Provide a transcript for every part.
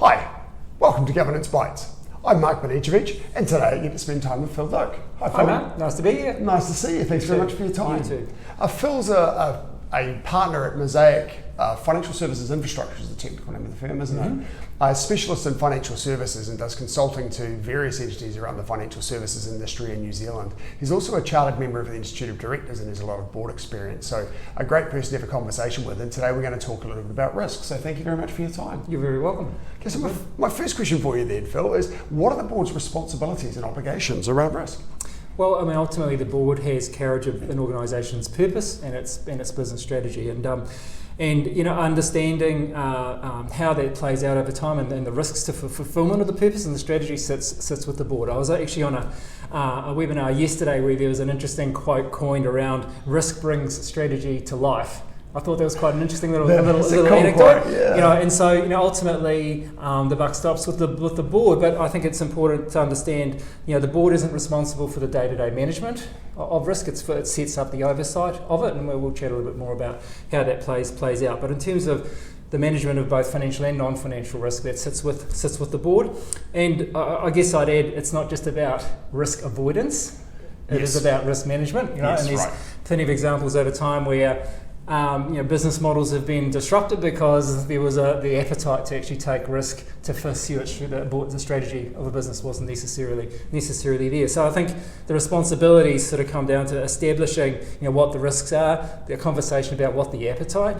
Hi, welcome to Governance Bites. I'm Mark Banicevich, and today I get to spend time with Phil Doak. Hi, Phil. Hi, Mark. Nice to be here. Nice to see you. Thanks very much for your time. You too. Phil's a partner at Mosaic Financial Services Infrastructure is the technical name of the firm, isn't it? A specialist in financial services and does consulting to various entities around the financial services industry in New Zealand. He's also a chartered member of the Institute of Directors and has a lot of board experience. So a great person to have a conversation with. And today we're going to talk a little bit about risk. So thank you very much for your time. You're very welcome. Okay, so my first question for you then, Phil, is what are the board's responsibilities and obligations around risk? Well, I mean, ultimately the board has carriage of an organisation's purpose and its business strategy, and understanding how that plays out over time and the risks to fulfilment of the purpose and the strategy sits with the board. I was actually on a webinar yesterday where there was an interesting quote coined around risk brings strategy to life. I thought that was quite an interesting little anecdote. Quote, yeah. And so ultimately the buck stops with the board. But I think it's important to understand, the board isn't responsible for the day-to-day management of risk. It sets up the oversight of it, and we'll chat a little bit more about how that plays out. But in terms of the management of both financial and non-financial risk, that sits with the board. And I guess I'd add, it's not just about risk avoidance. It is about risk management. And there's plenty of examples over time where business models have been disrupted because there was the appetite to actually take risk to pursue it through the strategy of a business wasn't necessarily there. So I think the responsibilities sort of come down to establishing what the risks are, the conversation about what the appetite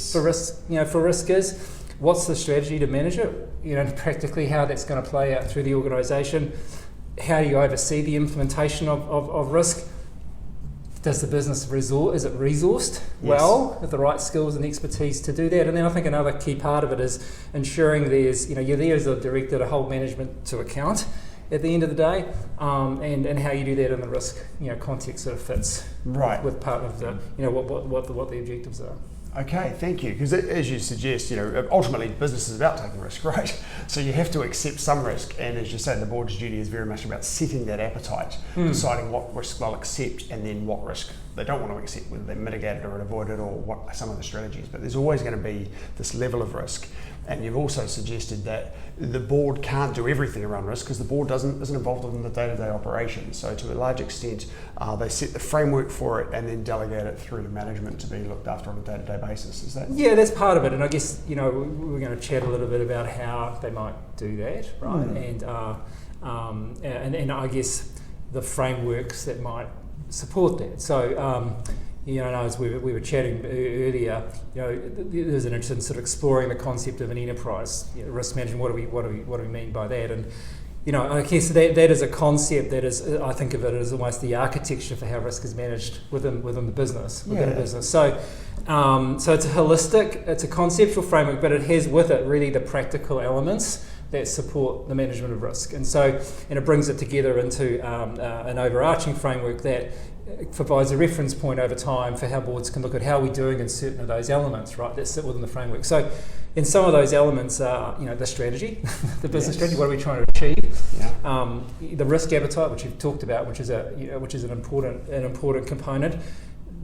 for risk is, what's the strategy to manage it, practically how that's going to play out through the organisation, how do you oversee the implementation of risk. Does the business is it resourced well with the right skills and expertise to do that? And then I think another key part of it is ensuring there's, you're there as a director to hold management to account at the end of the day, and how you do that in the risk context sort of fits with part of the what the objectives are. Okay, thank you. Because as you suggest, ultimately business is about taking risk, right? So you have to accept some risk, and as you say, the board's duty is very much about setting that appetite, deciding what risk they'll accept and then what risk they don't want to accept, whether they mitigate it or avoid it or what some of the strategies. But there's always going to be this level of risk. And you've also suggested that the board can't do everything around risk because the board isn't involved in the day-to-day operations. So to a large extent, they set the framework for it and then delegate it through to management to be looked after on a day-to-day basis. Is that? Yeah, that's part of it. And I guess we're going to chat a little bit about how they might do that, right? And I guess the frameworks that might support that. So. As we were chatting earlier, there's an interest in sort of exploring the concept of an enterprise risk management. What do we mean by that? And I guess that is a concept that is, I think of it as almost the architecture for how risk is managed within the business. A business. So it's a holistic, it's a conceptual framework, but it has with it really the practical elements that support the management of risk. And it brings it together into an overarching framework that provides a reference point over time for how boards can look at how we're doing in certain of those elements, right, that sit within the framework. So in some of those elements are, the strategy, the business strategy, what are we trying to achieve? The risk appetite, which you've talked about, which is an important component.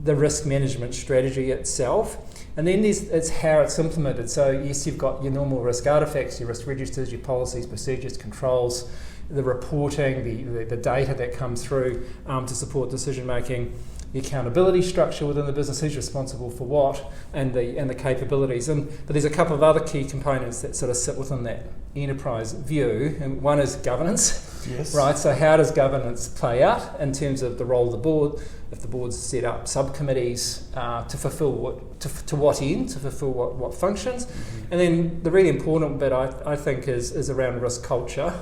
The risk management strategy itself, and then it's how it's implemented. So yes, you've got your normal risk artifacts, your risk registers, your policies, procedures, controls, the reporting, the data that comes through to support decision making, the accountability structure within the business, who's responsible for what, and the capabilities. But there's a couple of other key components that sort of sit within that enterprise view, and one is governance. Right. So how does governance play out in terms of the role of the board? If the board's set up subcommittees to fulfil what functions, and then the really important bit I think is around risk culture.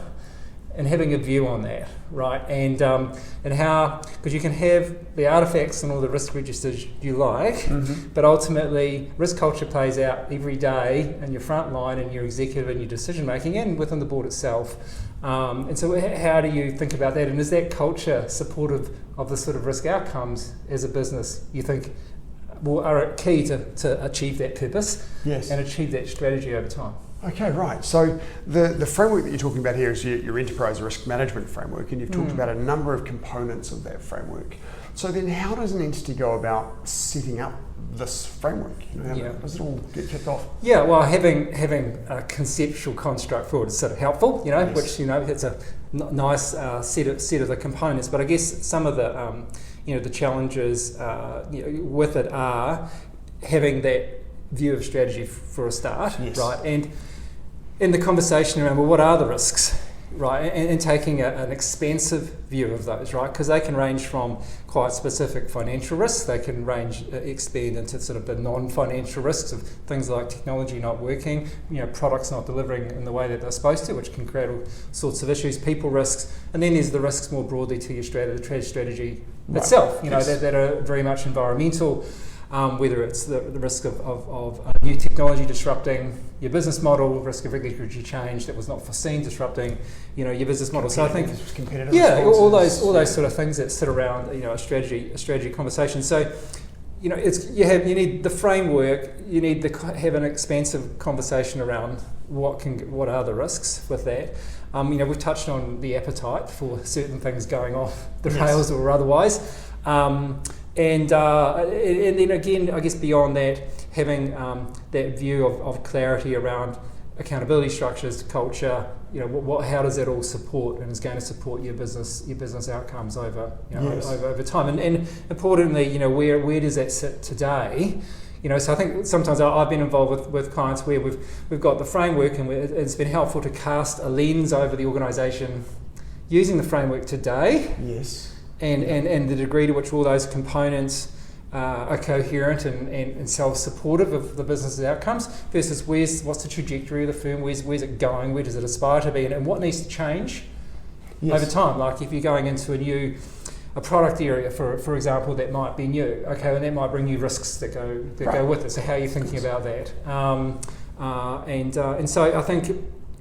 And having a view on that, right? And how, because you can have the artifacts and all the risk registers you like, but ultimately risk culture plays out every day in your front line and your executive and your decision making and within the board itself. And so how do you think about that? And is that culture supportive of the sort of risk outcomes as a business you think are key to achieve that purpose and achieve that strategy over time? Okay, right. So the framework that you're talking about here is your enterprise risk management framework, and you've talked about a number of components of that framework. So then how does an entity go about setting up this framework? How does it all get kicked off? Yeah, well, having a conceptual construct for it is sort of helpful, Yes. which, it's a nice set of the components. But I guess some of the, the challenges with it are having that view of strategy for a start, Yes. right? And in the conversation around, well, what are the risks, right? And taking an expansive view of those, right? Because they can range from quite specific financial risks, they can expand into sort of the non-financial risks of things like technology not working, products not delivering in the way that they're supposed to, which can create all sorts of issues, people risks, and then there's the risks more broadly to your strategy Right. itself, Yes. that are very much environmental. Whether it's the risk of new technology disrupting your business model, risk of regulatory change that was not foreseen disrupting, your business model. So I think, all those sort of things that sit around, a strategy conversation. So, you need the framework. You need to have an expansive conversation around what are the risks with that. We've touched on the appetite for certain things going off the rails or otherwise. And then again, I guess beyond that, having that view of clarity around accountability structures, culture, how does that all support and is going to support your business outcomes over time, and importantly, where does that sit today? So I think sometimes I've been involved with clients where we've got the framework, and it's been helpful to cast a lens over the organisation using the framework today. Yes. And the degree to which all those components are coherent and self-supportive of the business's outcomes versus what's the trajectory of the firm, where's it going, where does it aspire to be, and what needs to change over time. Like if you're going into a product area, for example, that might be new, and that might bring new risks that go with it. So how are you thinking about that? And so I think,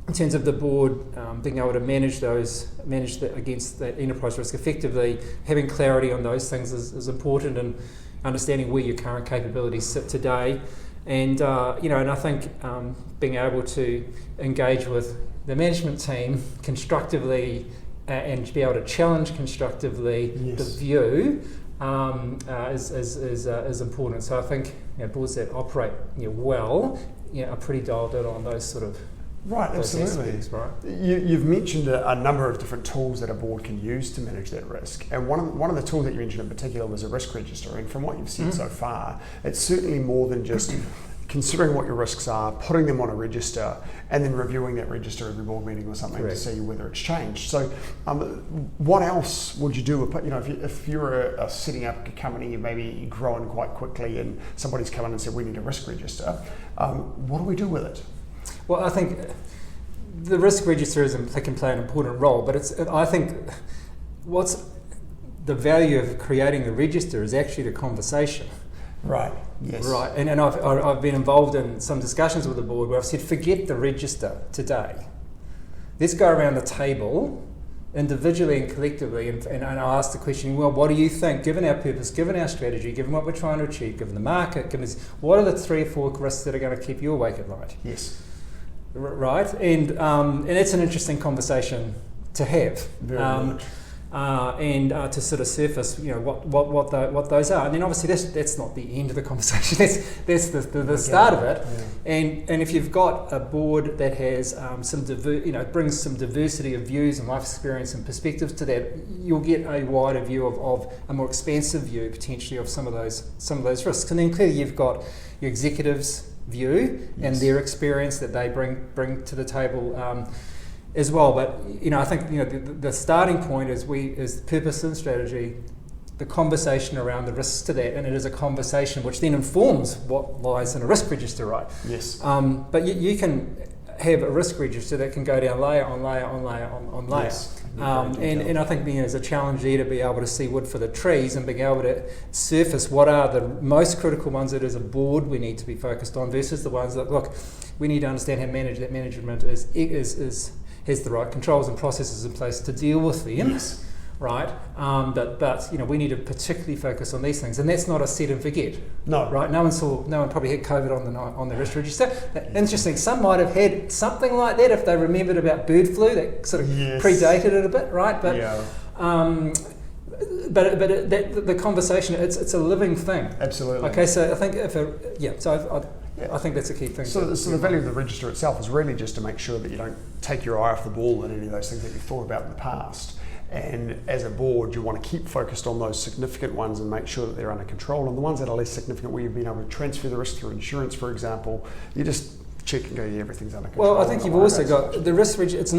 in terms of the board being able to manage against that enterprise risk effectively, having clarity on those things is important, and understanding where your current capabilities sit today, and and I think being able to engage with the management team constructively and to be able to challenge constructively the view is important. So I think boards that operate well are pretty dialed in on those sort of. Right, absolutely. Aspects, right? You've mentioned a number of different tools that a board can use to manage that risk, and one of the tools that you mentioned in particular was a risk register. And from what you've said so far, it's certainly more than just considering what your risks are, putting them on a register, and then reviewing that register every board meeting or something to see whether it's changed. So, what else would you do? If you're setting up a company, you maybe growing quite quickly, and somebody's come in and said we need a risk register. What do we do with it? Well, I think the risk register can play an important role, but I think what's the value of creating the register is actually the conversation. Right. Yes. Right. And I've been involved in some discussions with the board where I've said, forget the register today. Let's go around the table individually and collectively, and I'll ask the question, well, what do you think, given our purpose, given our strategy, given what we're trying to achieve, given the market, what are the 3 or 4 risks that are going to keep you awake at night? Yes. Right, and it's an interesting conversation to have, Very much. And to sort of surface, what those are, and then obviously that's not the end of the conversation. That's the start of it, and if you've got a board that has brings some diversity of views and life experience and perspectives to that, you'll get a wider view of a more expansive view potentially of some of those risks, and then clearly you've got your executives' view and their experience that they bring to the table as well. But I think the starting point is purpose and strategy, the conversation around the risks to that, and it is a conversation which then informs what lies in a risk register, right? Yes. But you can have a risk register that can go down layer on layer on layer on layer. Yes. And I think there's a challenge there to be able to see wood for the trees and being able to surface what are the most critical ones that as a board we need to be focused on versus the ones that, look, we need to understand how that management has the right controls and processes in place to deal with them. Yes. right? But we need to particularly focus on these things, and that's not a set and forget. No. Right? No one probably had COVID on the risk register. Interesting. Some might have had something like that if they remembered about bird flu. That sort of predated it a bit, right? But the conversation, it's a living thing. Absolutely. Okay, so I think I think that's a key thing. So the value of the register itself is really just to make sure that you don't take your eye off the ball in any of those things that you've thought about in the past. And as a board, you want to keep focused on those significant ones and make sure that they're under control. And the ones that are less significant, where you've been able to transfer the risk through insurance, for example, you just check and go, everything's under control. Well, I think you've also got the risk register. It's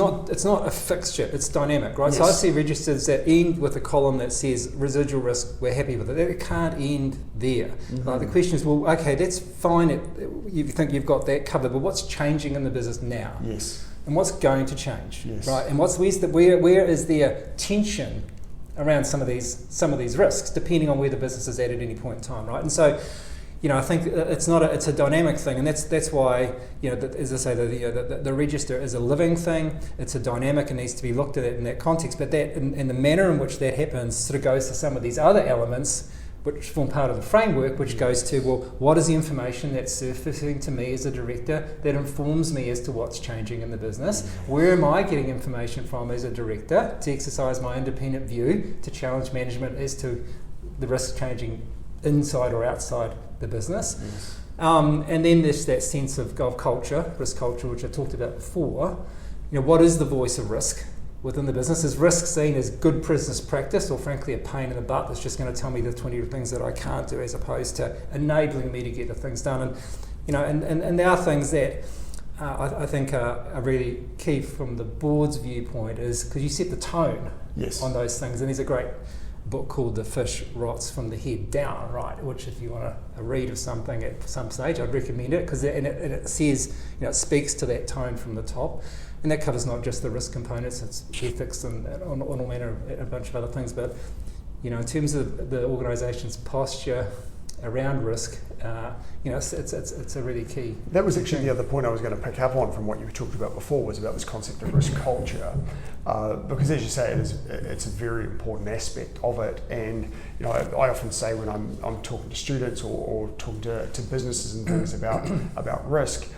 not a fixture. It's dynamic, right? Yes. So I see registers that end with a column that says residual risk. We're happy with it. It can't end there. Mm-hmm. The question is, well, okay, that's fine. You think you've got that covered, but what's changing in the business now? Yes. And what's going to change? Yes. Right? And where is there tension around some of these risks, depending on where the business is at any point in time, right? And so, I think it's a dynamic thing, and that's why, as I say, the register is a living thing. It's a dynamic and needs to be looked at in that context. But that, and the manner in which that happens, sort of goes to some of these other elements which form part of the framework, which goes to, well, what is the information that's surfacing to me as a director that informs me as to what's changing in the business? Where am I getting information from as a director to exercise my independent view, to challenge management as to the risk changing inside or outside the business? Yes. And then there's that sense of culture, risk culture, which I talked about before. What is the voice of risk within the business? Is risk seen as good business practice, or frankly a pain in the butt that's just going to tell me the 20 things that I can't do, as opposed to enabling me to get the things done? And there are things that I think are really key from the board's viewpoint, is because you set the tone on those things. And there's a great book called The Fish Rots from the Head Down, right? Which, if you want a read of something at some stage, I'd recommend it, because it says, it speaks to that tone from the top. And that covers not just the risk components, it's ethics and all manner of a bunch of other things. But, in terms of the organisation's posture around risk, it's a really key. That was actually the other point I was going to pick up on from what you talked about before, was about this concept of risk culture, because, as you say, it's a very important aspect of it. And I often say, when I'm talking to students or talking to businesses and things about risk,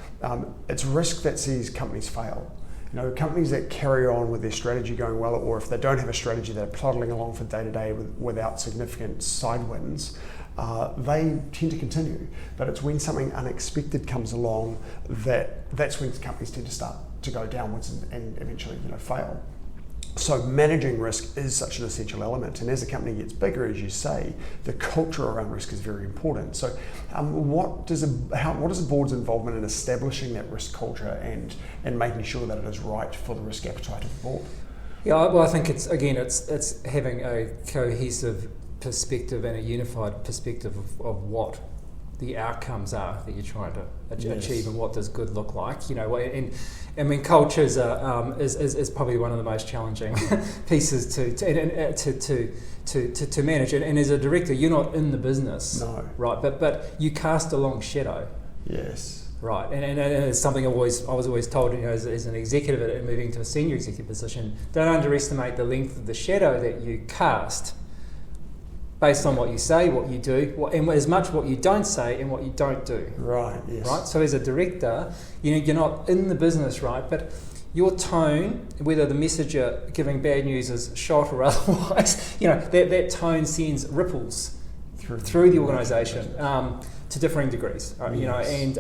it's risk that sees companies fail. Companies that carry on with their strategy going well, or if they don't have a strategy, they're plodding along for day to day without significant side wins, they tend to continue. But it's when something unexpected comes along that's when companies tend to start to go downwards and eventually fail. So managing risk is such an essential element, and as a company gets bigger, as you say, the culture around risk is very important. So what does a board's involvement in establishing that risk culture and making sure that it is right for the risk appetite of the board? Yeah, well, I think it's having a cohesive perspective and a unified perspective of what the outcomes are that you're trying to achieve, and what does good look like. And culture is probably one of the most challenging pieces to manage. And as a director, you're not in the business, right? But you cast a long shadow. Yes. Right, and it's something I was always told, as an executive and moving to a senior executive position, don't underestimate the length of the shadow that you cast, based on what you say, what you do, and as much what you don't say and what you don't do. Right, yes. Right? So as a director, you're not in the business, right? But your tone, whether the message you're giving bad news is shot or otherwise, that tone sends ripples through the organisation to differing degrees. And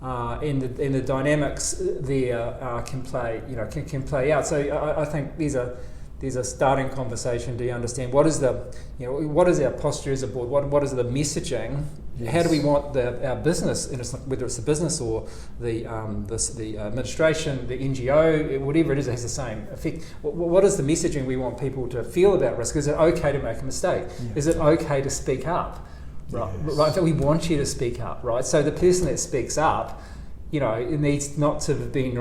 the dynamics there can play out. So I think there's a starting conversation to understand what is our posture as a board, what is the messaging, how do we want our business, whether it's the business or the administration, the NGO, whatever it is, it has the same effect. What is the messaging we want people to feel about risk? Is it okay to make a mistake? Yeah. Is it okay to speak up? Right, yes. Right. So we want you to speak up, right? So the person that speaks up, it needs not to have been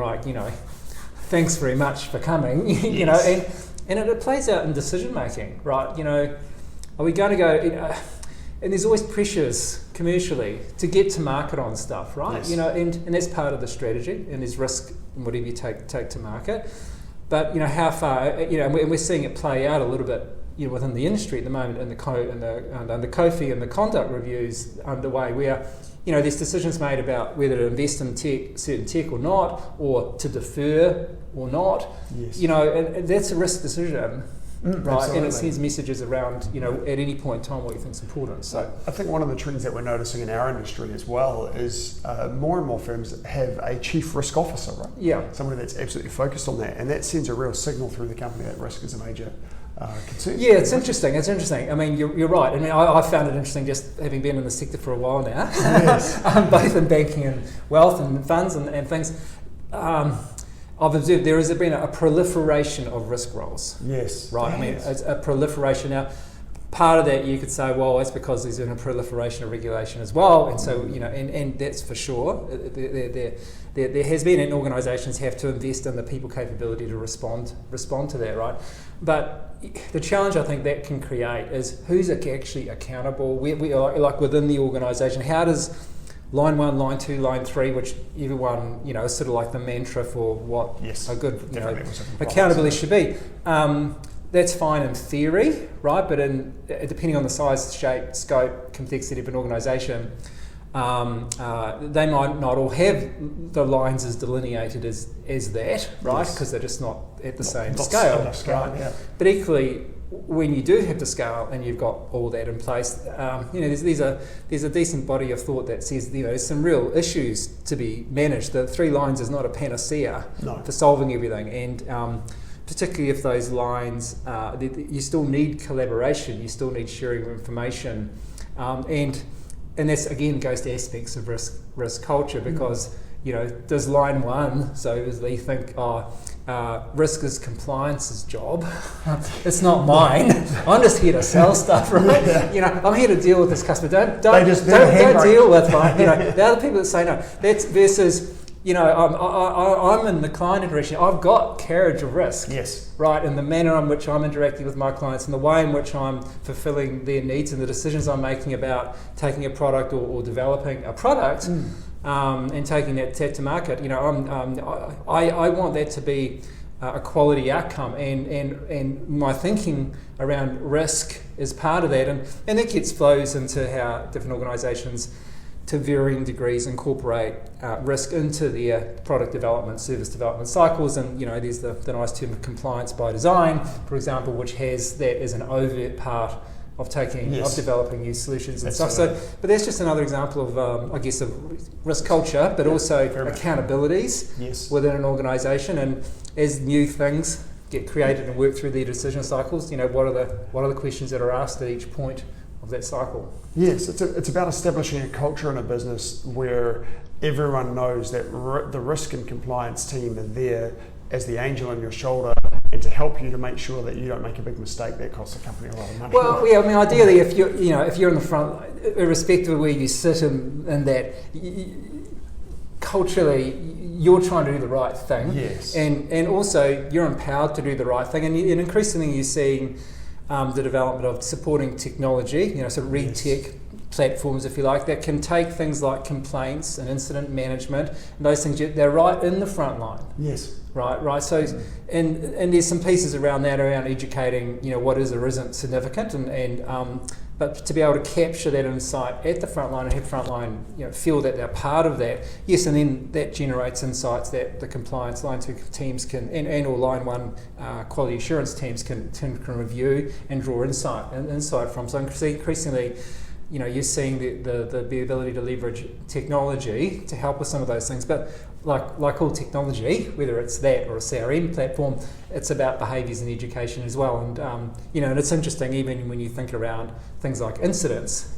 thanks very much for coming, Yes. And it plays out in decision making, right? Are we going to go? And there's always pressures commercially to get to market on stuff, right? Yes. And that's part of the strategy. And there's risk in whatever you take to market. But how far? And we're seeing it play out a little bit. Within the industry at the moment, and the COFI and the conduct reviews underway, where there's decisions made about whether to invest in certain tech or not, or to defer or not. Yes. And that's a risk decision, right? Absolutely. And it sends messages around, at any point in time what you think's important. So I think one of the trends that we're noticing in our industry as well is more and more firms have a chief risk officer, right? Yeah. Somebody that's absolutely focused on that, and that sends a real signal through the company that risk is a major concern. Yeah, it's interesting. I mean, you're right. I mean, I found it interesting just having been in the sector for a while now, Yes. both in banking and wealth and funds and things. I've observed there has been a proliferation of risk roles. Yes. Right. I mean, it's a proliferation now. Part of that you could say, well, that's because there's been a proliferation of regulation as well, and so and that's for sure. There has been, and organisations have to invest in the people capability to respond to that, right? But the challenge I think that can create is who's actually accountable. We are like within the organisation. How does line 1, line 2, line 3, which everyone is sort of like the mantra for what a good accountability should be. That's fine in theory, right? But depending on the size, shape, scope, complexity of an organisation, they might not all have the lines as delineated as that, right? Because they're just not at the same scale, right? Yeah. But equally, when you do have the scale and you've got all that in place, there's a decent body of thought that says there's some real issues to be managed. The 3 lines is not a panacea for solving everything, and particularly if those lines, you still need collaboration, you still need sharing of information, and this again goes to aspects of risk culture, because does line 1 so as they think risk is compliance's job. It's not mine. I'm just here to sell stuff, right? Yeah. I'm here to deal with this customer. Don't deal with right. The other people that say no. That's versus. I'm in the client direction. I've got carriage of risk. Yes. Right, in the manner in which I'm interacting with my clients, and the way in which I'm fulfilling their needs, and the decisions I'm making about taking a product or developing a product, and taking that to market. I want that to be a quality outcome, and my thinking around risk is part of that, and that flows into how different organisations, to varying degrees, incorporate risk into their product development, service development cycles. And there's the nice term of compliance by design, for example, which has that as an overt part of of developing new solutions and stuff. So, but that's just another example of, of risk culture, but also accountabilities within an organisation. And as new things get created and work through their decision cycles, what are the questions that are asked at each point of that cycle? Yes, it's about establishing a culture in a business where everyone knows that the risk and compliance team are there as the angel on your shoulder, and to help you to make sure that you don't make a big mistake that costs the company a lot of money. Well, yeah, I mean, ideally, if you're in the front, irrespective of where you sit in that, culturally, you're trying to do the right thing. Yes. And also, you're empowered to do the right thing. And increasingly, you're seeing the development of supporting technology, sort of RegTech platforms, if you like, that can take things like complaints and incident management and those things. They're right in the front line. Yes. Right. So, and there's some pieces around educating, what is or isn't significant, but to be able to capture that insight at the front line and have front line, feel that they're part of that. Yes, and then that generates insights that the compliance line 2 teams can, and or line 1 quality assurance teams can review and draw insight from. So increasingly, you're seeing the ability to leverage technology to help with some of those things. But like all technology, whether it's that or a CRM platform, it's about behaviours and education as well. And and it's interesting, even when you think around things like incidents,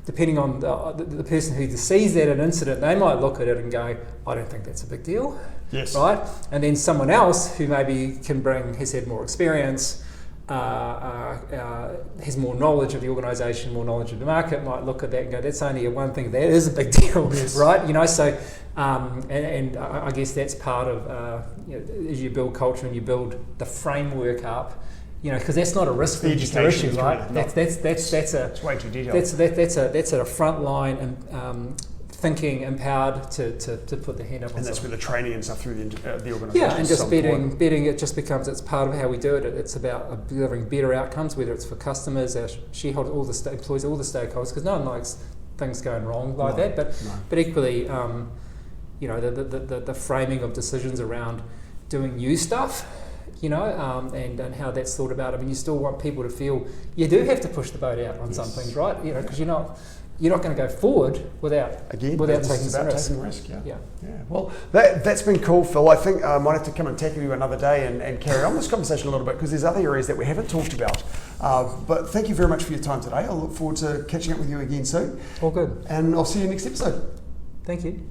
depending on the person who sees that an incident, they might look at it and go, I don't think that's a big deal. Yes. Right? And then someone else who maybe has had more experience, has more knowledge of the organisation, more knowledge of the market, might look at that and go, that's only one thing, that is a big deal, right? So, and I guess that's part of, as you build culture and you build the framework up, because that's not a risk issue, right? That's it's way too detailed. That's at a front line and thinking empowered to put their hand up on And that's something. where the training and stuff through the organisation. Yeah, and is just so important. betting it just becomes, it's part of how we do it. It's about delivering better outcomes, whether it's for customers, our shareholders, all the employees, all the stakeholders, because no one likes things going wrong like that. But equally, the framing of decisions around doing new stuff, and how that's thought about. I mean, you still want people to feel you do have to push the boat out on some things, right? Because you're not going to go forward without taking some risk. Yeah. Well, that's been cool, Phil. I think I might have to come and tackle you another day and carry on this conversation a little bit, because there's other areas that we haven't talked about. But thank you very much for your time today. I'll look forward to catching up with you again soon. All good. And I'll see you next episode. Thank you.